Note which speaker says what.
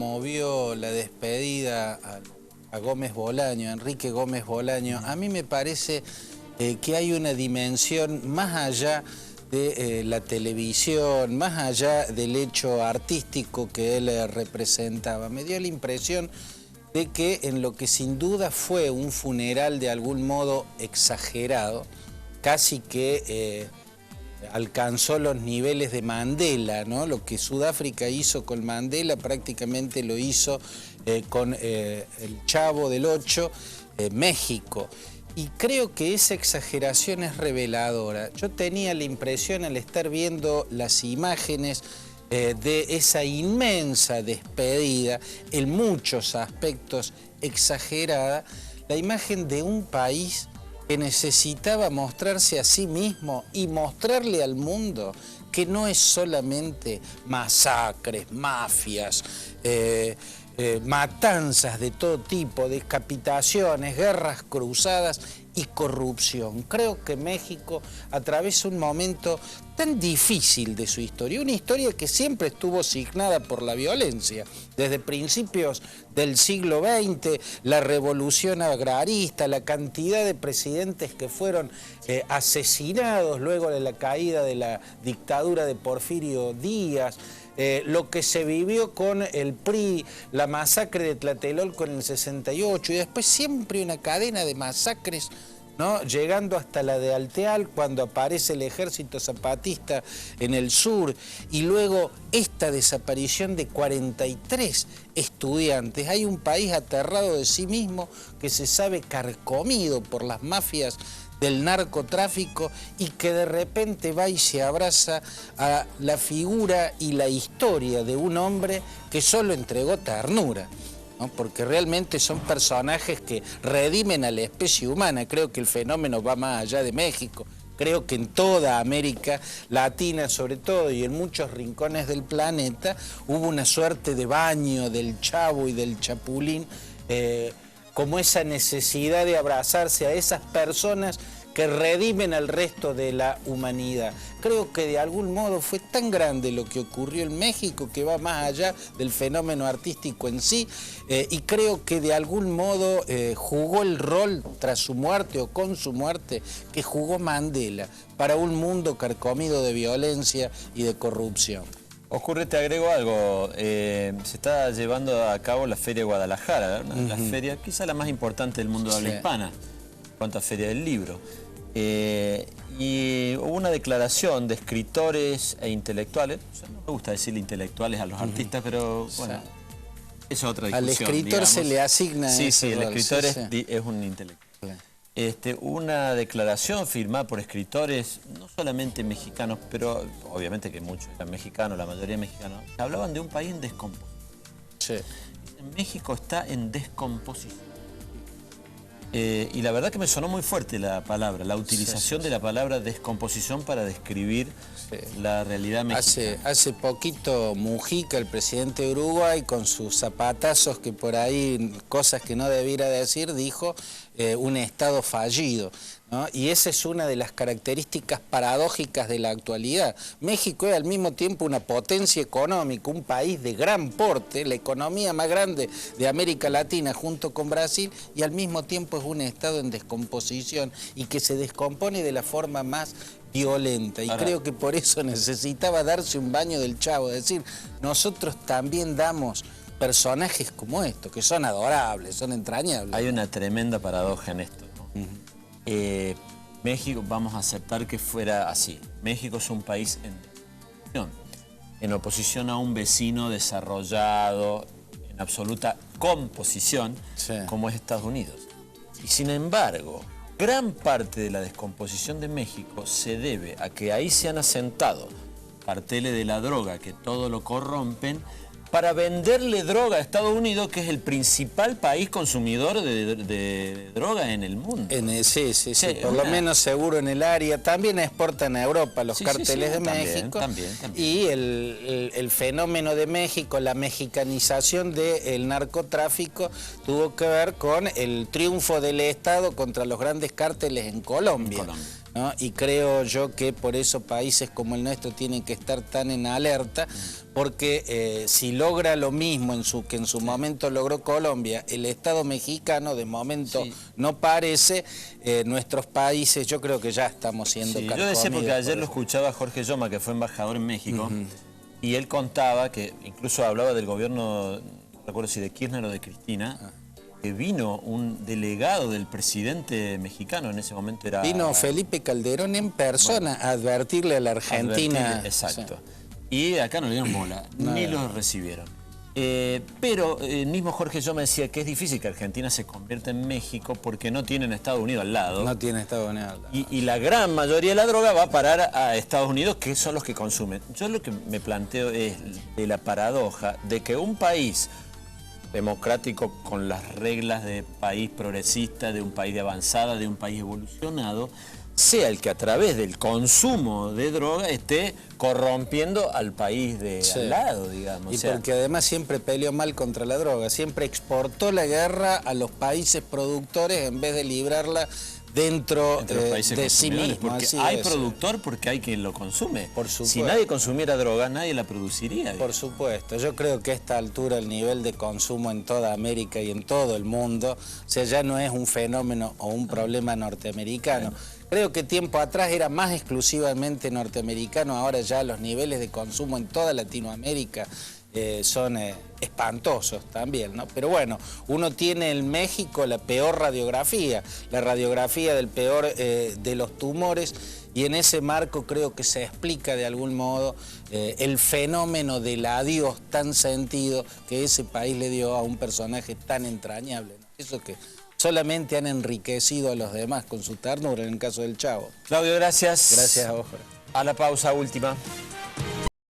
Speaker 1: conmovió la despedida a Gómez Bolaño, a Enrique Gómez Bolaño. A mí me parece que hay una dimensión más allá de la televisión, más allá del hecho artístico que él representaba. Me dio la impresión de que en lo que sin duda fue un funeral de algún modo exagerado, casi que alcanzó los niveles de Mandela, ¿no? Lo que Sudáfrica hizo con Mandela prácticamente lo hizo con el Chavo del Ocho, México. Y creo que esa exageración es reveladora. Yo tenía la impresión al estar viendo las imágenes de esa inmensa despedida, en muchos aspectos exagerada, la imagen de un país que necesitaba mostrarse a sí mismo y mostrarle al mundo que no es solamente masacres, mafias, matanzas de todo tipo, decapitaciones, guerras cruzadas y corrupción. Creo que México atraviesa un momento tan difícil de su historia, una historia que siempre estuvo signada por la violencia, desde principios del siglo XX, la revolución agrarista, la cantidad de presidentes que fueron asesinados luego de la caída de la dictadura de Porfirio Díaz, lo que se vivió con el PRI, la masacre de Tlatelolco en el 68 y después siempre una cadena de masacres, ¿no? Llegando hasta la de Alteal cuando aparece el ejército zapatista en el sur y luego esta desaparición de 43 estudiantes. Hay un país aterrado de sí mismo que se sabe carcomido por las mafias del narcotráfico y que de repente va y se abraza a la figura y la historia de un hombre que solo entregó ternura, ¿no? Porque realmente son personajes que redimen a la especie humana. Creo que el fenómeno va más allá de México. Creo que en toda América Latina, sobre todo, y en muchos rincones del planeta, hubo una suerte de baño del Chavo y del Chapulín, como esa necesidad de abrazarse a esas personas que redimen al resto de la humanidad. Creo que de algún modo fue tan grande lo que ocurrió en México que va más allá del fenómeno artístico en sí, y creo que de algún modo jugó el rol tras su muerte o con su muerte que jugó Mandela para un mundo carcomido de violencia y de corrupción.
Speaker 2: Oscurre, te agrego algo, se está llevando a cabo la Feria de Guadalajara, la feria quizá la más importante del mundo de habla hispana, en cuanto a Feria del Libro. Y hubo una declaración de escritores e intelectuales, o sea, no me gusta decirle intelectuales a los artistas, pero bueno, es otra discusión.
Speaker 1: Al escritor, digamos, se le asigna ese
Speaker 2: el
Speaker 1: rol,
Speaker 2: escritor es un intelectual. Una declaración firmada por escritores, no solamente mexicanos, pero obviamente que muchos eran mexicanos, la mayoría mexicanos, hablaban de un país en descomposición.
Speaker 1: Sí.
Speaker 2: México está en descomposición. Y la verdad que me sonó muy fuerte la palabra, la utilización de la palabra descomposición para describir la realidad mexicana.
Speaker 1: Hace poquito Mujica, el presidente de Uruguay, con sus zapatazos que por ahí, cosas que no debiera decir, dijo un Estado fallido, ¿no? Y esa es una de las características paradójicas de la actualidad. México es al mismo tiempo una potencia económica, un país de gran porte, la economía más grande de América Latina junto con Brasil, y al mismo tiempo es un Estado en descomposición y que se descompone de la forma más violenta. Y creo que por eso necesitaba darse un baño del Chavo, es decir, nosotros también damos personajes como estos, que son adorables, son entrañables.
Speaker 2: Hay una tremenda paradoja en esto, ¿no? México, vamos a aceptar que fuera así. México es un país en oposición a un vecino desarrollado, en absoluta composición, como es Estados Unidos. Y sin embargo, gran parte de la descomposición de México se debe a que ahí se han asentado carteles de la droga que todo lo corrompen, para venderle droga a Estados Unidos, que es el principal país consumidor de droga en el mundo.
Speaker 1: Sí, por lo menos seguro en el área. También exportan a Europa los cárteles de México. También. Y el fenómeno de México, la mexicanización del narcotráfico, tuvo que ver con el triunfo del Estado contra los grandes cárteles en Colombia. ¿no? Y creo yo que por eso países como el nuestro tienen que estar tan en alerta, porque si logra lo mismo que en su momento logró Colombia, el Estado mexicano de momento no parece, nuestros países yo creo que ya estamos siendo carcomidos.
Speaker 2: Yo decía, porque ayer lo escuchaba Jorge Yoma, que fue embajador en México, y él contaba que incluso hablaba del gobierno, no recuerdo si de Kirchner o de Cristina, que vino un delegado del presidente mexicano, en ese momento era...
Speaker 1: Vino Felipe Calderón en persona a advertirle a la Argentina.
Speaker 2: Exacto. Y acá no le dieron bola, ni los recibieron. Pero el mismo Jorge Yoma decía que es difícil que Argentina se convierta en México porque no tienen Estados Unidos al lado.
Speaker 1: No tiene Estados Unidos al lado.
Speaker 2: Y la gran mayoría de la droga va a parar a Estados Unidos, que son los que consumen. Yo lo que me planteo es de la paradoja de que un país democrático con las reglas de país progresista, de un país de avanzada, de un país evolucionado, sea el que a través del consumo de droga esté corrompiendo al país de al lado, digamos.
Speaker 1: Y porque además siempre peleó mal contra la droga, siempre exportó la guerra a los países productores en vez de librarla dentro de sí mismo.
Speaker 2: Porque hay productor porque hay quien lo consume.
Speaker 1: Por supuesto.
Speaker 2: Si nadie consumiera droga, nadie la produciría.
Speaker 1: Por supuesto. Yo creo que a esta altura el nivel de consumo en toda América y en todo el mundo, o sea, ya no es un fenómeno o un problema norteamericano. Creo que tiempo atrás era más exclusivamente norteamericano, ahora ya los niveles de consumo en toda Latinoamérica son espantosos también, ¿no? Pero bueno, uno tiene en México la peor radiografía, la radiografía del peor de los tumores, y en ese marco creo que se explica de algún modo el fenómeno del adiós tan sentido que ese país le dio a un personaje tan entrañable, ¿no? Eso que solamente han enriquecido a los demás con su ternura en el caso del Chavo.
Speaker 2: Claudio, gracias.
Speaker 1: Gracias a vos, Jorge.
Speaker 2: A la pausa última.